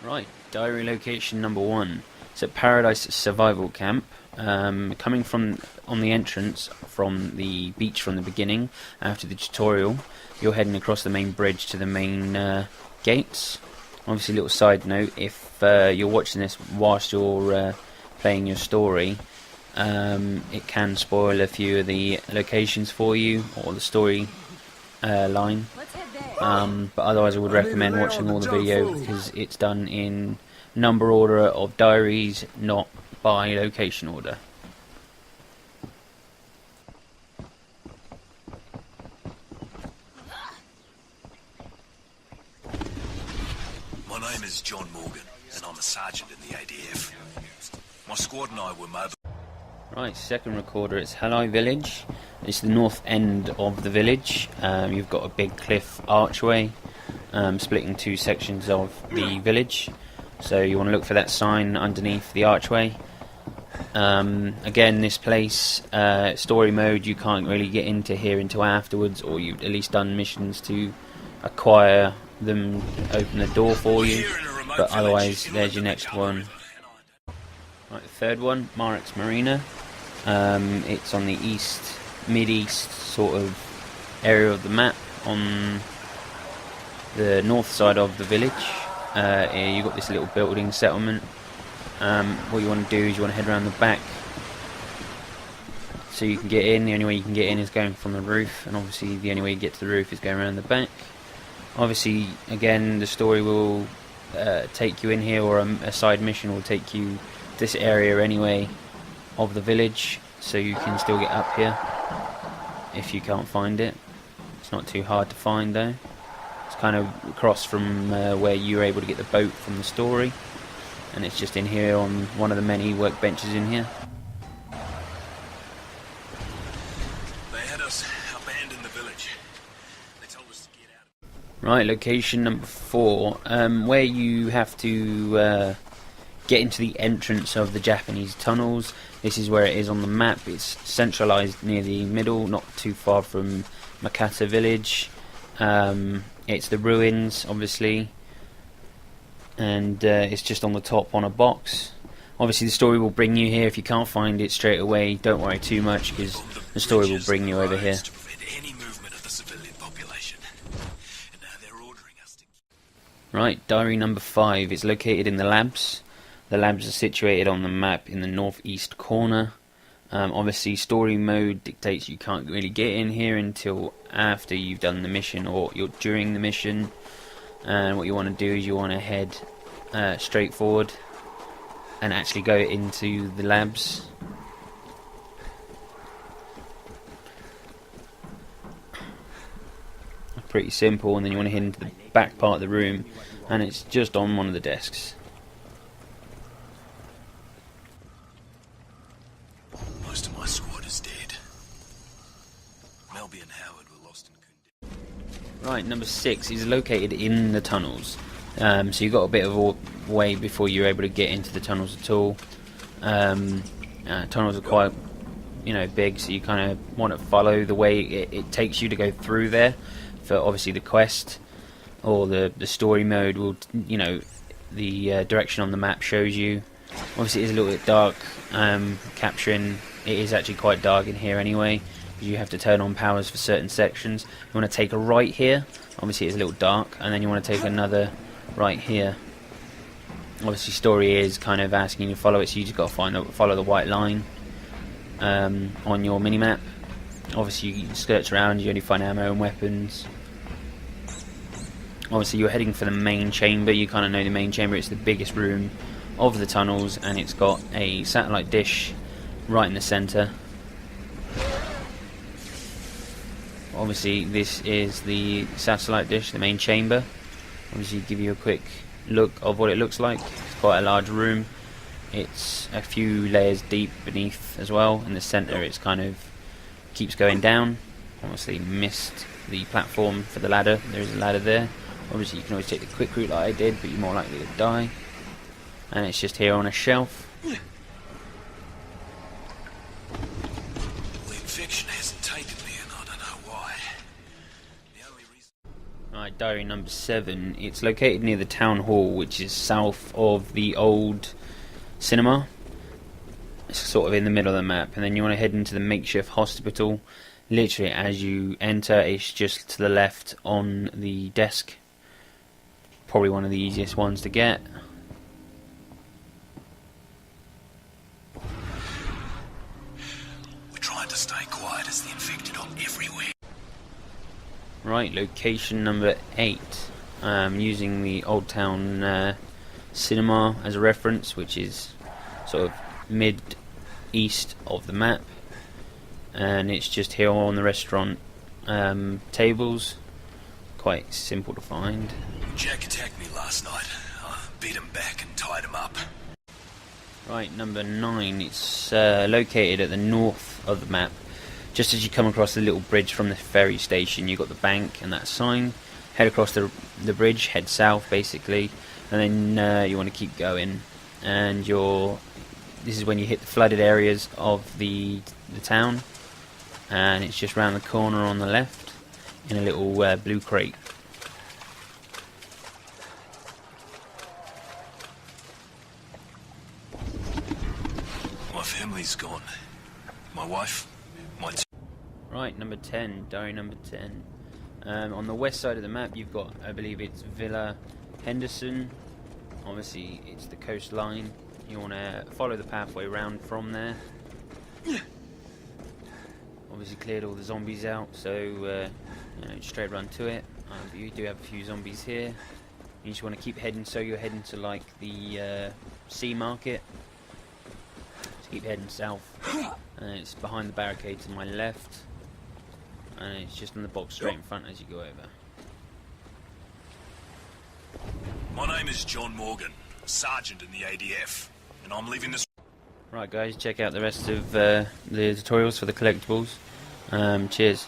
Right, diary location number 1. It's at Paradise Survival Camp. Coming from on the entrance from the beach from the beginning, after the tutorial, you're heading across the main bridge to the main gates. Obviously, a little side note, if you're watching this whilst you're playing your story, it can spoil a few of the locations for you, or the story line. But otherwise I would recommend watching all the video, because it's done in number order of diaries, not by location order. My name is John Morgan, and I'm a sergeant in the ADF. My squad and I were mobile. Right, second recorder, it's Hello Village. It's the north end of the village. You've got a big cliff archway splitting two sections of the village. So you want to look for that sign underneath the archway. Again, this place, story mode, you can't really get into here until afterwards, or you've at least done missions to acquire them, open the door for you. But otherwise, there's your next one. Right, the third one, Marek's Marina. It's on the mid-east sort of area of the map, on the north side of the village. Here you've got this little building settlement. What you want to do is you want to head around the back so you can get in. The only way you can get in is going from the roof, and obviously the only way you get to the roof is going around the back. Obviously, again, the story will take you in here, or a side mission will take you to this area anyway of the village, so you can still get up here if you can't find it. It's not too hard to find though. It's kind of across from where you were able to get the boat from the story, and it's just in here on one of the many workbenches in here. They had us abandon the village. They told us to get out. Right, location number 4, where you have to get into the entrance of the Japanese tunnels. This is where it is on the map. It's centralised near the middle, not too far from Makata village. It's the ruins, obviously, and it's just on the top on a box. Obviously the story will bring you here. If you can't find it straight away, don't worry too much, because the story will bring you over here. Right, diary number 5 is located in the labs. The labs are situated on the map in the northeast corner. Obviously story mode dictates you can't really get in here until after you've done the mission, or you're during the mission. And what you want to do is you want to head straight forward and actually go into the labs. Pretty simple, and then you want to head into the back part of the room, and it's just on one of the desks. Most of my squad is dead. Melby and Howard were lost and couldn't. Right, number 6 is located in the tunnels. So you've got a bit of a way before you're able to get into the tunnels at all. Tunnels are quite, big, so you kind of want to follow the way it takes you to go through there. For obviously the quest, or the story mode will, the direction on the map shows you. Obviously it is a little bit dark, capturing. It is actually quite dark in here anyway, because you have to turn on powers for certain sections. You want to take a right here, obviously it's a little dark, and then you want to take another right here. Obviously story is kind of asking you to follow it, so you just got to follow the white line on your minimap. Obviously you can search around, you only find ammo and weapons. Obviously you're heading for the main chamber. You kind of know the main chamber. It's the biggest room of the tunnels, and it's got a satellite dish right in the centre. Obviously this is the satellite dish, the main chamber. Obviously give you a quick look of what it looks like. It's quite a large room. It's a few layers deep beneath as well. In the centre it's kind of keeps going down. Obviously missed the platform for the ladder. There is a ladder there. Obviously you can always take the quick route like I did, but you're more likely to die. And it's just here on a shelf. The infection hasn't taken me, and I don't know why. The only reason. Right, diary number 7. It's located near the town hall, which is south of the old cinema. It's sort of in the middle of the map, and then you want to head into the makeshift hospital. Literally, as you enter, it's just to the left on the desk. Probably one of the easiest ones to get. We're trying to stay quiet as the infected are everywhere. Right, location number 8. Using the Old Town cinema as a reference, which is sort of mid-east of the map. And it's just here on the restaurant tables. Quite simple to find. Jack attacked me last night. I beat him back and tied him up. Right, number 9. It's located at the north of the map. Just as you come across the little bridge from the ferry station, you've got the bank and that sign. Head across the bridge, head south basically, and then you want to keep going. And this is when you hit the flooded areas of the town, and it's just round the corner on the left in a little blue crate. My family's gone. My wife, my Right, number 10, diary number 10. On the west side of the map, you've got, I believe it's Villa Henderson. Obviously, it's the coastline. You want to follow the pathway round from there. Obviously, cleared all the zombies out, so straight run to it. But you do have a few zombies here. You just want to keep heading, so you're heading to like the sea market. Just keep heading south. And it's behind the barricade to my left. And it's just on the box straight in front as you go over. My name is John Morgan, Sergeant in the ADF, and I'm leaving this... Right guys, check out the rest of the tutorials for the collectibles. Cheers.